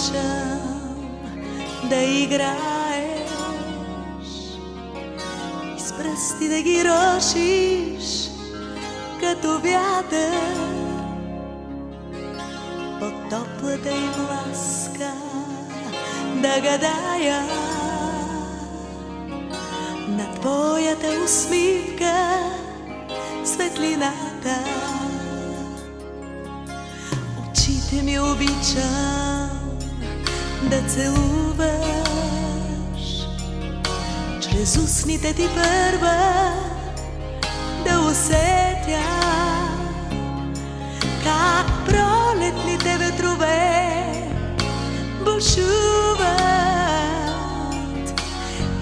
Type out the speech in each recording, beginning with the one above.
обичам да играеш и с пръсти да ги рошиш като вятър под топлата им ласка, да гадая на твоята усмивка светлината. Очите ми обичам да целуваш, чрез устните ти първа да усетя как пролетните ветрове бушуват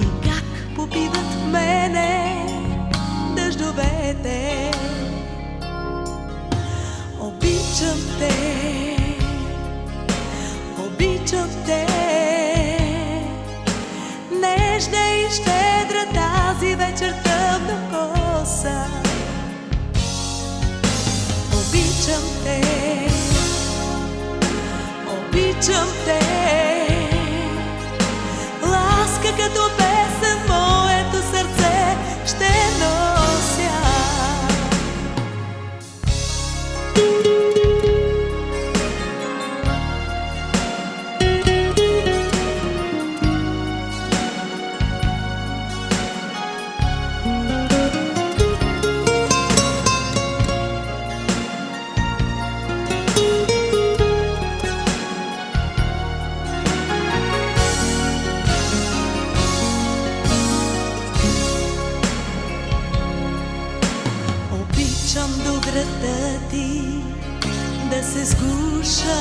и как попиват в мене дъждовете. Обичам те, обичам те, нежна и щедра тази вечер тъмнокоса. Обичам те, обичам те, ласка като песен моето сърце ще нося. Обичам до града ти да се сгуша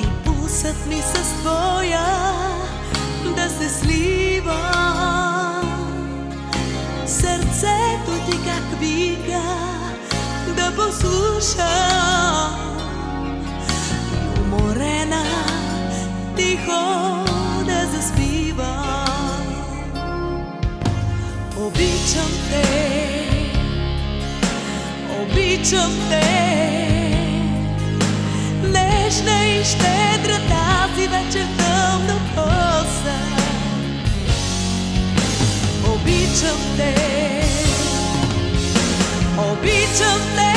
и пулсът ми с твоя да се слива. Сърцето ти как вика да послушам и уморена тихо да заспивам. Обичам те, обичам те, нежна и щедра тази вечер тъмнокоса. Обичам те, обичам те,